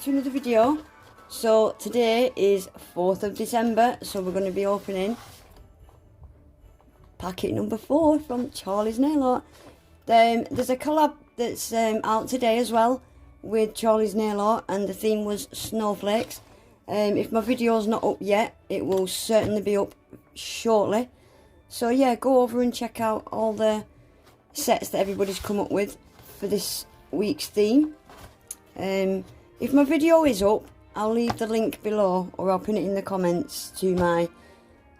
back to another video. So today is 4th of December, so we're going to be opening packet number 4 from Charlie's Nail Art. There's a collab that's out today as well with Charlie's Nail Art, and the theme was snowflakes. If my video's not up yet, it will certainly be up shortly. So yeah, go over and check out all the sets that everybody's come up with for this week's theme. If my video is up, I'll leave the link below, or I'll pin it in the comments to my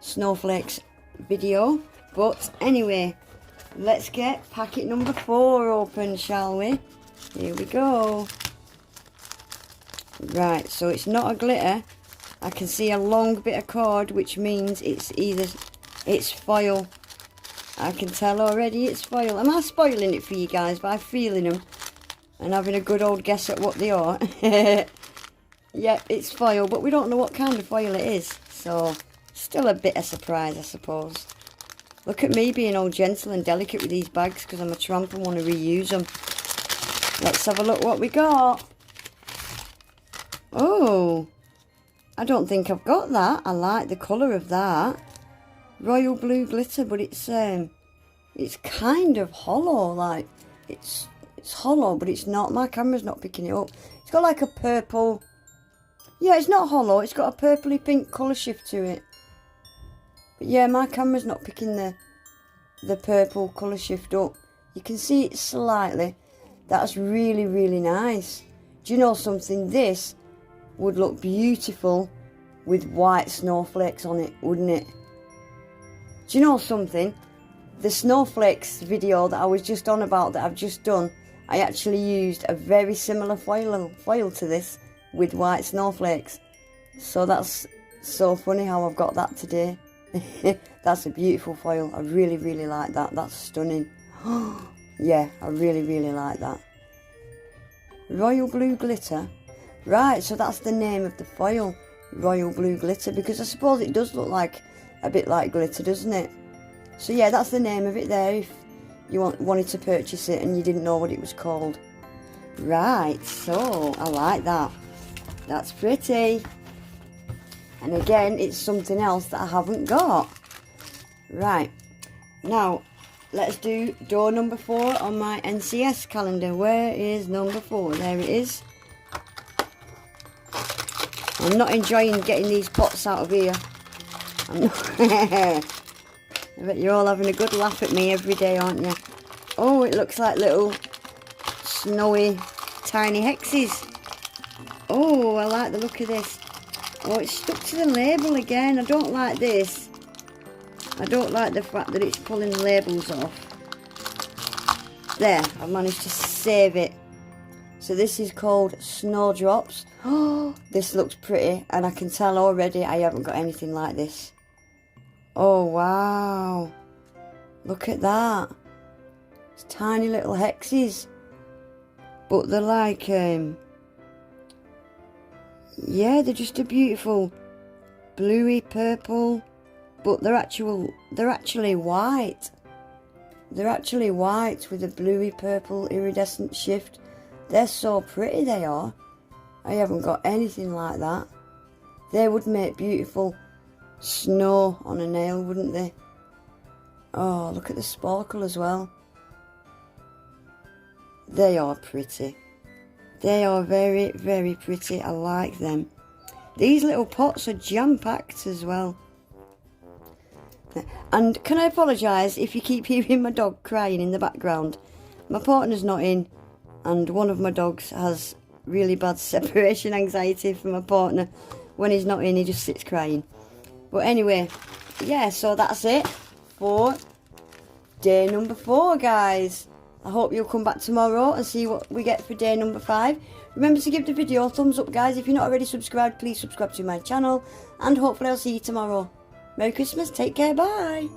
snowflakes video. But anyway, let's get packet number 4 open, shall we? Here we go. Right, so it's not a glitter. I can see a long bit of cord, which means it's foil. I can tell already it's foil. Am I spoiling it for you guys by feeling them and having a good old guess at what they are? Yep, it's foil, but we don't know what kind of foil it is, so still a bit of surprise, I suppose. Look at me being all gentle and delicate with these bags because I'm a tramp and want to reuse them. Let's have a look what we got. Oh, I don't think I've got that. I like the colour of that. Royal blue glitter, but it's kind of hollow, like it's hollow, but it's not. My camera's not picking it up. It's got like a purple. Yeah, it's not hollow. It's got a purpley pink colour shift to it. But yeah, my camera's not picking the purple colour shift up. You can see it slightly. That's really, really nice. Do you know something? This would look beautiful with white snowflakes on it, wouldn't it? Do you know something? The snowflakes video that I was just on about, that I've just done, I actually used a very similar foil to this with white snowflakes. So that's so funny how I've got that today. That's a beautiful foil. I really, really like that. That's stunning. Yeah, I really, really like that. Royal blue glitter. Right, so that's the name of the foil. Royal blue glitter, because I suppose it does look like a bit like glitter, doesn't it? So yeah, that's the name of it there if you wanted to purchase it and you didn't know what it was called. Right, so I like that. That's pretty. And again, it's something else that I haven't got. Right, now let's do door number 4 on my NCS calendar. Where is number 4? There it is. I'm not enjoying getting these pots out of here. I'm not. I bet you're all having a good laugh at me every day, aren't you? Oh, it looks like little snowy tiny hexes. Oh, I like the look of this. Oh, it's stuck to the label again. I don't like this. I don't like the fact that it's pulling the labels off. There, I've managed to save it. So this is called Snowdrops. Oh, this looks pretty, and I can tell already I haven't got anything like this. Oh wow, look at that. It's tiny little hexes, but they're like yeah, they're just a beautiful bluey purple, but they're actually white. They're actually white with a bluey purple iridescent shift. They're so pretty, they are. I haven't got anything like that. They would make beautiful snow on a nail, wouldn't they? Oh, look at the sparkle as well. They are pretty. They are very, very pretty. I like them. These little pots are jam-packed as well. And can I apologise if you keep hearing my dog crying in the background? My partner's not in, and one of my dogs has really bad separation anxiety from my partner. When he's not in, he just sits crying. But anyway, yeah, so that's it for day number 4, guys. I hope you'll come back tomorrow and see what we get for day number 5. Remember to give the video a thumbs up, guys. If you're not already subscribed, please subscribe to my channel, and hopefully I'll see you tomorrow. Merry Christmas, take care, bye.